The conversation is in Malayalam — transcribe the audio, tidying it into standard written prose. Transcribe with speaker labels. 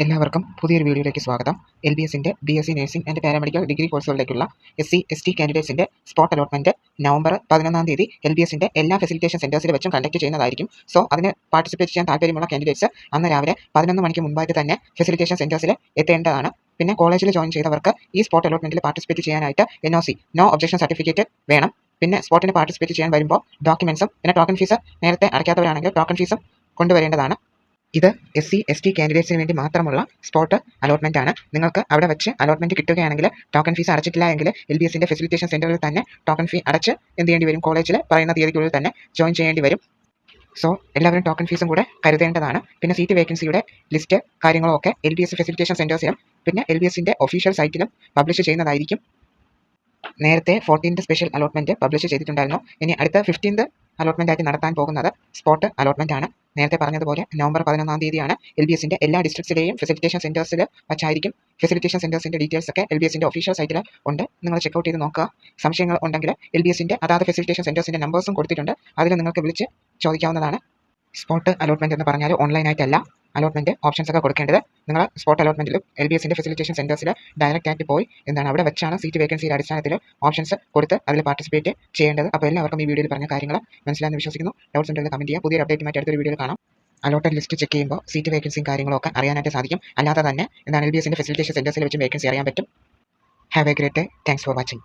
Speaker 1: എല്ലാവർക്കും പുതിയൊരു വീഡിയോയിലേക്ക് സ്വാഗതം. LBSന്റെ BSc nursing and paramedical degree കോഴ്സുകളിലേക്കുള്ള SC/ST കാൻഡിഡേറ്റ്സിന്റെ സ്പോട്ട് അലോട്ട്മെന്റ് നവംബർ 11-ാം തീയതി LBSന്റെ എല്ലാ ഫെസിലിറ്റേഷൻ സെന്റേഴ്സിൽ വെച്ചും കണ്ടക്ട് ചെയ്യുന്നതായിരിക്കും. സോ അതിന് പാർട്ടിസിപ്പേറ്റ് ചെയ്യാൻ താല്പര്യമുള്ള കാൻഡിഡേറ്റ്സ് അന്ന് രാവിലെ 11 മണിക്ക് മുമ്പായിട്ട് തന്നെ ഫെസിലിറ്റേഷൻ സെന്റേഴ്സിൽ എത്തേണ്ടതാണ്. പിന്നെ കോളേജിൽ ജോയിൻ ചെയ്തവർക്ക് ഈ സ്പോട്ട് അലോട്ട്മെന്റിൽ പാർട്ടിസിപ്പേറ്റ് ചെയ്യാനായിട്ട് NOC നോ ഒബ്ജക്ഷൻ സർട്ടിഫിക്കറ്റ് വേണം. പിന്നെ സ്പോട്ടിന് പാർട്ടിസിപ്പേറ്റ് ചെയ്യാൻ വരുമ്പോൾ ഡോക്യുമെന്റ്സും പിന്നെ ടോക്കൺ ഫീസ് നേരത്തെ അടയ്ക്കാത്തവരാണെങ്കിൽ ടോക്കൺ ഫീസും കൊണ്ടുവരേണ്ടതാണ്. ഇത് SC/ST കാൻഡിഡേറ്റ്സിന് വേണ്ടി മാത്രമുള്ള സ്പോട്ട് അലോട്ട്മെന്റ് ആണ്. നിങ്ങൾക്ക് അവിടെ വെച്ച് അലോട്ട്മെന്റ് കിട്ടുകയാണെങ്കിൽ ടോക്കൺ ഫീസ് അടച്ചിട്ടില്ല എങ്കിൽ LBSന്റെ ഫെസിലിറ്റേഷൻ സെന്ററിൽ തന്നെ ടോക്കൺ ഫീ അടച്ച് എന്ത് ചെയ്യേണ്ടി വരും, കോളേജിൽ പറയുന്ന തീയതിക്കുള്ളിൽ തന്നെ ജോയിൻ ചെയ്യേണ്ടി വരും. സോ എല്ലാവരും ടോക്കൺ ഫീസും കൂടെ കരുതേണ്ടതാണ്. പിന്നെ സീറ്റ് വേക്കൻസിയുടെ ലിസ്റ്റ് കാര്യങ്ങളും ഒക്കെ LBS ഫെസിലിറ്റേഷൻ സെന്റേഴ്സിലും പിന്നെ LBSന്റെ ഒഫീഷ്യൽ സൈറ്റിലും പബ്ലിഷ് ചെയ്യുന്നതായിരിക്കും. നേരത്തെ 14th സ്പെഷ്യൽ അലോട്ട്മെന്റ് പബ്ലിഷ് ചെയ്തിട്ടുണ്ടായിരുന്നു. ഇനി അടുത്ത 15th അലോട്ട്മെന്റ് ആയിട്ട് നടത്താൻ പോകുന്നത് സ്പോട്ട് അലോട്ട്മെന്റ് ആണ്. നേരത്തെ പറഞ്ഞതുപോലെ നവംബർ 11-ാം തീയതിയാണ്. LBSന്റെ എല്ലാ ഡിസ്ട്രിക്ട്സിലെയും ഫെസിലിറ്റേഷൻ സെന്റേഴ്സിൽ വച്ചായിരിക്കും. ഫെസിലിറ്റേഷൻ സെന്റേഴ്സിന്റെ ഡീറ്റെയിൽസ് ഒക്കെ LBSന്റെ ഒഫീഷ്യൽ സൈറ്റിൽ ഉണ്ട്. നിങ്ങൾ ചെക്കൗട്ട് ചെയ്ത് നോക്കുക. സംശയങ്ങൾ ഉണ്ടെങ്കിൽ LBSന്റെ അതാത് ഫെസിലിറ്റേഷൻ സെന്റേഴ്സിന്റെ നമ്പേഴ്സും കൊടുത്തിട്ടുണ്ട്. അതിൽ നിങ്ങൾക്ക് വിളിച്ച് ചോദിക്കാവുന്നതാണ്. സ്പോട്ട് അലോട്ട്മെന്റ് എന്ന് പറഞ്ഞാൽ ഓൺലൈനായിട്ടല്ല അലോട്ട്മെന്റ് ഓപ്ഷൻസ് ഒക്കെ കൊടുക്കേണ്ടത്. നിങ്ങൾ സ്പോട്ട് അലോട്ട്മെന്റിൽ LBSന്റെ ഫെസിലിറ്റേഷൻ സെന്റേഴ്സിൽ ഡയറക്റ്റ് ആയിട്ട് പോയി അവിടെ വെച്ചാണ് സീറ്റ് വേക്കൻസിയുടെ അടിസ്ഥാനത്തിൽ ഓപ്ഷൻസ് കൊടുത്ത് അതിൽ പാർട്ടിസിപ്പേറ്റ് ചെയ്യേണ്ടത്. അപ്പോൾ എല്ലാവർക്കും ഈ വീഡിയോയിൽ പറഞ്ഞ കാര്യങ്ങൾ മനസ്സിലായെന്ന് വിശ്വസിക്കുന്നു. ഡൗട്ട്സ് ഉണ്ടെങ്കിൽ കമന്റ് ചെയ്യുക. പുതിയൊരു അപ്ഡേറ്റുമായിട്ട് അടുത്തൊരു വീഡിയോയിൽ കാണാം. അലോട്ടഡ് ലിസ്റ്റ് ചെക്ക് ചെയ്യുമ്പോൾ സീറ്റ് വേക്കൻസിയും കാര്യങ്ങളൊക്കെ അറിയാനായിട്ട് സാധിക്കും. അല്ലാതെ തന്നെ LBSന്റെ ഫെസിലിറ്റേഷൻ സെന്റേഴ്സിൽ വെച്ച് വേക്കൻസി അറിയാൻ പറ്റും. Have A great day. Thanks for watching.